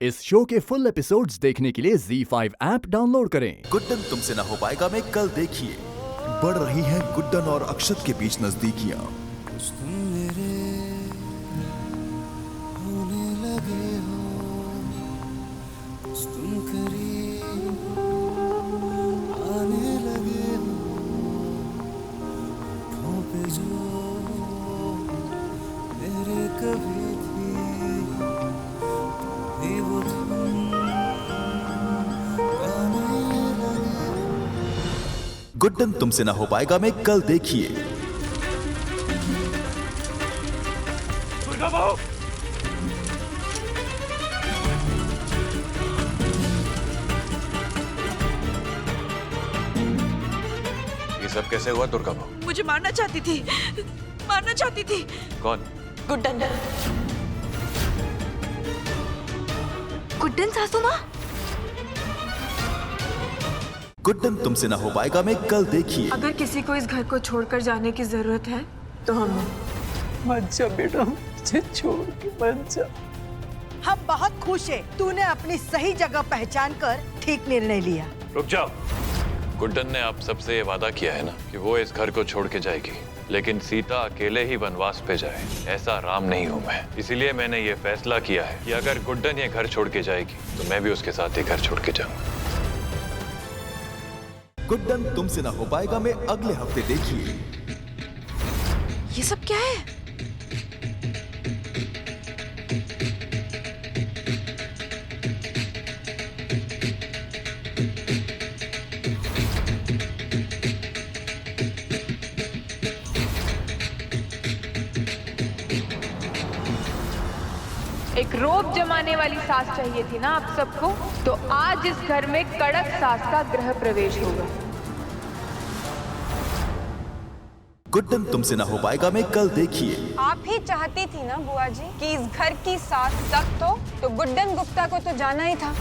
इस शो के full episodes देखने के लिए ZEE5 ऐप डाउनलोड करें। गुड्डन तुमसे ना हो पाएगा में कल देखिए। बढ़ रही हैं गुड्डन और अक्षत के बीच नजदीकियां। तुम मेरे होने लगे हो, तुम करीब आने लगे हो, होठों पे जो मेरे कभी थी वो तुम गाने लगे। गुड्डन तुमसे ना हो पाएगा में कल देखिए। ये सब कैसे हुआ दुर्गा बहू? मुझे मारना चाहती थी। कौन? गुड्डन सासू माँ। गुड्डन तुमसे ना हो पाएगा में कल देखिए। अगर किसी को इस घर को छोड़कर जाने की जरूरत है तो हम मत जा बेटा, मुझे छोड़ के मत जा। हम बहुत खुश हैं। तूने अपनी सही जगह पहचान कर ठीक निर्णय लिया। रुक जाओ। गुड्डन ने आप सबसे ये वादा किया है ना कि वो इस घर को छोड़ के जाएगी, लेकिन सीता अकेले ही वनवास पे जाए, ऐसा राम नहीं हूँ मैं। इसीलिए मैंने ये फैसला किया है कि अगर गुड्डन ये घर छोड़ के जाएगी तो मैं भी उसके साथ ही घर छोड़ के जाऊंगा। गुड्डन तुमसे ना हो पाएगा में अगले हफ्ते देखिए। ये सब क्या है? एक रोब जमाने वाली सास चाहिए थी ना आप सबको, तो आज इस घर में कड़क सास का गृह प्रवेश होगा। गुड्डन तुमसे ना हो पाएगा में कल देखिए। आप ही चाहती थी ना बुआ जी कि इस घर की सास सख्त हो, तो गुड्डन गुप्ता को तो जाना ही था।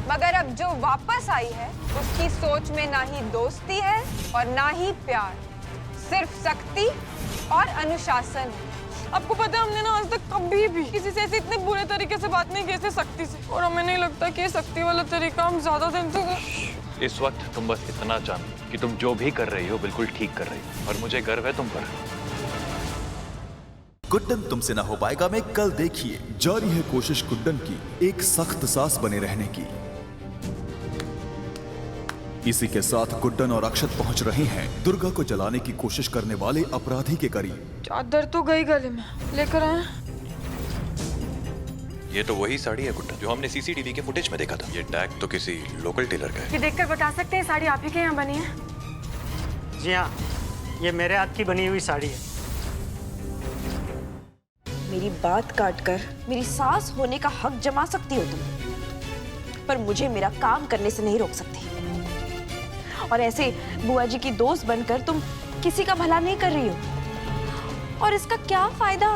मगर अब जो वापस आई है उसकी सोच में ना ही दोस्ती है और ना ही प्यार, सिर्फ सख्ती और अनुशासन है। आपको पता है हमने ना आज तक कभी भी किसी से ऐसे इतने बुरे तरीके से बात नहीं की जैसे सख्ती से, और हमें नहीं लगता कि ये सख्ती वाला तरीका हम ज्यादा दिन तक। इस वक्त तुम बस इतना जानो कि तुम जो भी कर रही हो बिल्कुल ठीक कर रही हो, और मुझे गर्व है तुम पर। गुड्डन तुमसे ना हो पाएगा में कल देखिए। जारी है कोशिश गुड्डन की एक सख्त सास बने रहने की। इसी के साथ गुड्डन और अक्षत पहुंच रहे हैं दुर्गा को जलाने की कोशिश करने वाले अपराधी के करीब। चादर तो गई गले में, लेकर आए। ये तो वही साड़ी है गुड्डन जो हमने सीसीटीवी के फुटेज में देखा था। ये टैग तो किसी लोकल टेलर का है। ये देखकर बता सकते हैं साड़ी आप ही के यहाँ बनी है? जी हाँ, ये मेरे हाथ की बनी हुई साड़ी है। मेरी बात काटकर मेरी सास होने का हक जमा सकती हो तुम, पर मुझे मेरा काम करने से नहीं रोक सकती। और ऐसे बुआ जी की दोस्त बनकर तुम किसी का भला नहीं कर रही हो। और इसका क्या फायदा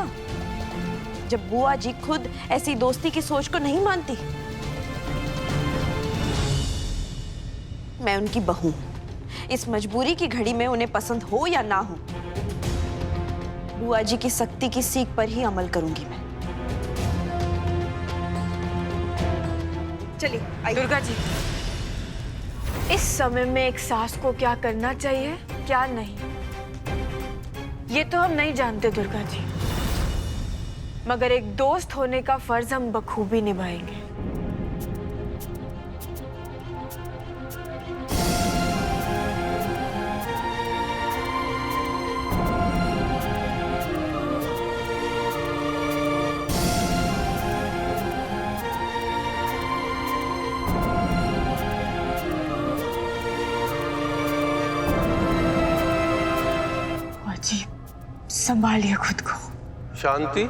जब बुआ जी खुद ऐसी दोस्ती की सोच को नहीं मानती। मैं उनकी बहू हूं। इस मजबूरी की घड़ी में उन्हें पसंद हो या ना हो, बुआ जी की सख्ती की सीख पर ही अमल करूंगी मैं। चलिए आइए। दुर्गा जी, इस समय में एक सास को क्या करना चाहिए क्या नहीं, ये तो हम नहीं जानते दुर्गा जी, मगर एक दोस्त होने का फर्ज हम बखूबी निभाएंगे। जी, संभालिए खुद को। शांति,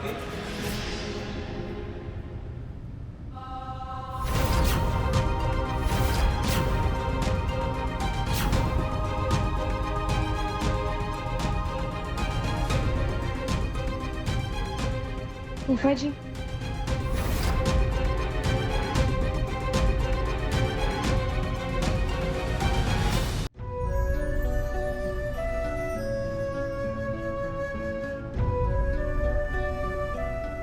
फूफा जी,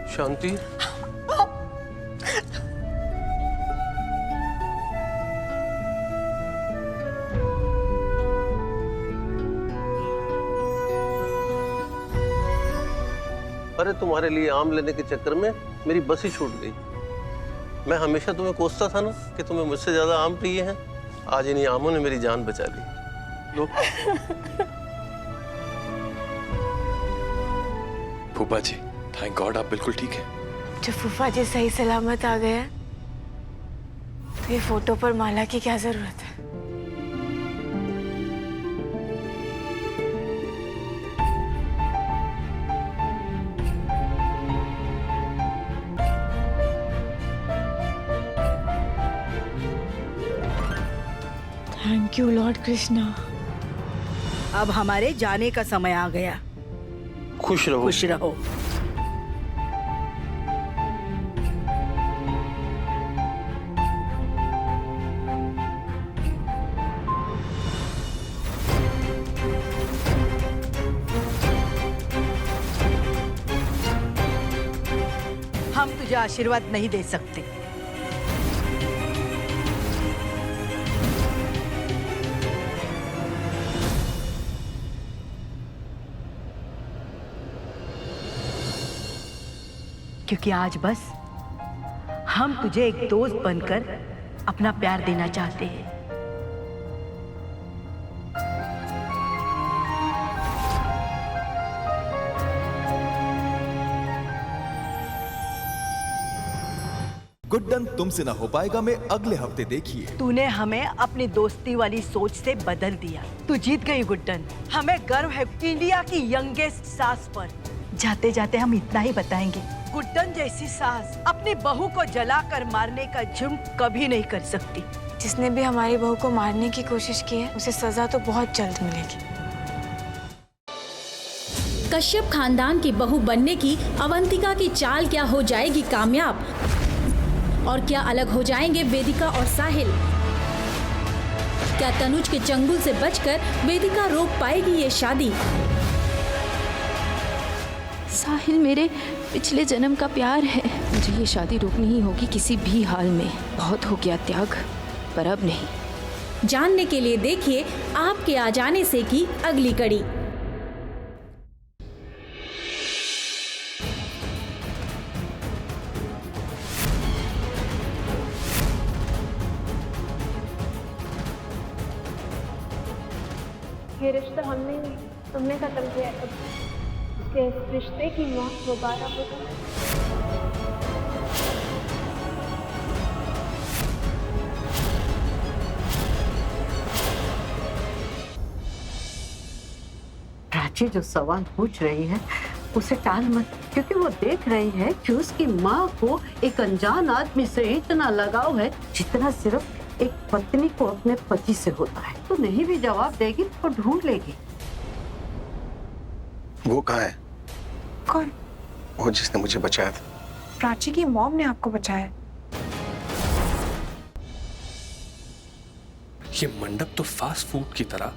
शांति, शुक्र है तुम्हारे लिए आम लेने के चक्कर में मेरी बस ही छूट गई। मैं हमेशा तुम्हें कोसता था ना कि तुम्हें मुझसे ज्यादा आम प्रिय हैं। आज इन्हीं आमों ने मेरी जान बचा ली। लो। फूफा जी, थैंक गॉड आप बिल्कुल ठीक है। जब फूफा जी सही सलामत आ गए तो ये फोटो पर माला की क्या जरूरत है? Thank you Lord Krishna. अब हमारे जाने का समय आ गया। खुश रहो। खुश रहो। हम तुझे आशीर्वाद नहीं दे सकते। क्योंकि आज बस हम तुझे एक दोस्त बनकर अपना प्यार देना चाहते हैं। गुड्डन तुमसे ना हो पाएगा में अगले हफ्ते देखिए। तूने हमें अपनी दोस्ती वाली सोच से बदल दिया। तू जीत गई गुड्डन। हमें गर्व है इंडिया की यंगेस्ट सास पर। जाते जाते हम इतना ही बताएंगे, गुड्डन जैसी सास अपनी बहू को जलाकर मारने का जुर्म कभी नहीं कर सकती। जिसने भी हमारी बहू को मारने की कोशिश की है उसे सजा तो बहुत जल्द मिलेगी। कश्यप खानदान की बहू बनने की अवंतिका की चाल क्या हो जाएगी कामयाब? और क्या अलग हो जाएंगे वेदिका और साहिल? क्या तनुज के चंगुल से बचकर वेदिका रोक पाएगी ये शादी? साहिल मेरे पिछले जन्म का प्यार है। मुझे ये शादी रोकनी ही होगी किसी भी हाल में। बहुत हो गया त्याग, पर अब नहीं। जानने के लिए देखिए आपके आ जाने से की अगली कड़ी। ये रिश्ता हमने नहीं, तुमने खत्म किया है। उसके रिश्ते की मौत दोबारा हो जाए। प्राची जो सवाल पूछ रही है उसे टाल मत, क्योंकि वो देख रही है कि उसकी माँ को एक अनजान आदमी से इतना लगाव है जितना सिर्फ एक पत्नी को अपने पति से होता है। तो नहीं भी जवाब देगी तो ढूंढ लेगी। वो कहाँ है? कौन? वो जिसने मुझे बचाया था। प्राची की मॉम ने आपको बचाया। ये मंडप तो फास्ट फूड की तरह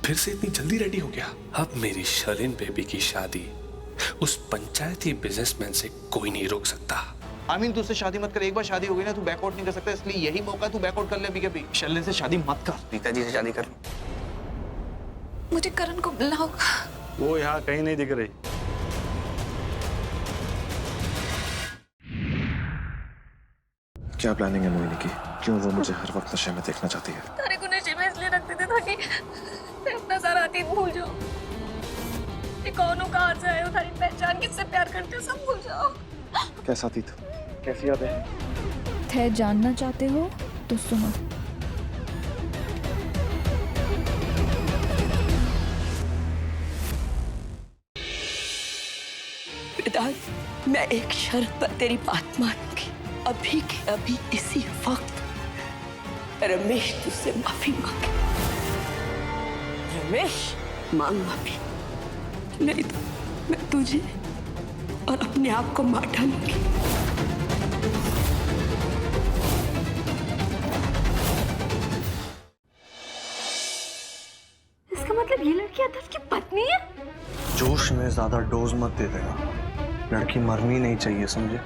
फिर से इतनी जल्दी रेडी हो गया। अब मेरी शर्लिन बेबी की शादी उस पंचायती बिजनेसमैन से कोई नहीं रोक सकता। आमीन तू उससे शादी मत कर। एक बार शादी हो गई ना, तू बैकआउट नहीं कर सकता, इसलिए यही मौका तू बैकआउट कर ले अभी कभी। शर्लिन से शादी मत कर। पिताजी से शादी कर। मुझे करण को मिलना होगा। वो यहाँ कहीं नहीं दिख रही। क्या प्लानिंग है मोहिनी की? क्यों वो मुझे हर वक्त नशे में देखना चाहती है? तारे को नशे में इसलिए रखते थे ताकि मैं अपना सारा अतीत भूल जाऊं। ये कौन हो, कहाँ से आए हो, सारी पहचान, किससे प्यार करते हो, सब भूल जाओ। कैसा अतीत? कैसी यादें? थे जानना चाहते हो तो सुनो। वेदांत, मैं एक शर्त पर तेरी बात मानूंगी। अभी के अभी इसी वक्त रमेश तुझसे माफी मांगे। रमेश, मांग माफी, नहीं तो मैं तुझे और अपने आप को मार डालूंगी। इसका मतलब ये लड़की आदर्श की पत्नी है? जोश में ज्यादा डोज मत दे देना। लड़की मरनी नहीं चाहिए, समझे?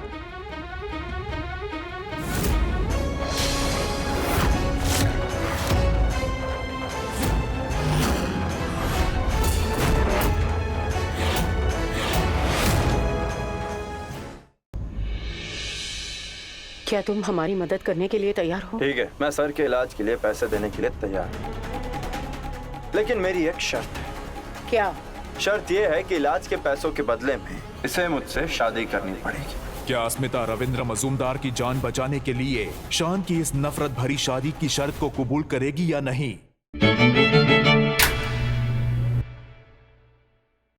क्या तुम हमारी मदद करने के लिए तैयार हो? ठीक है, मैं सर के इलाज के लिए पैसे देने के लिए तैयार हूँ, लेकिन मेरी एक शर्त है। क्या? शर्त ये है कि इलाज के पैसों के बदले में इसे मुझसे शादी करनी पड़ेगी। क्या अस्मिता रविंद्र मजूमदार की जान बचाने के लिए शान की इस नफरत भरी शादी की शर्त को कबूल करेगी या नहीं?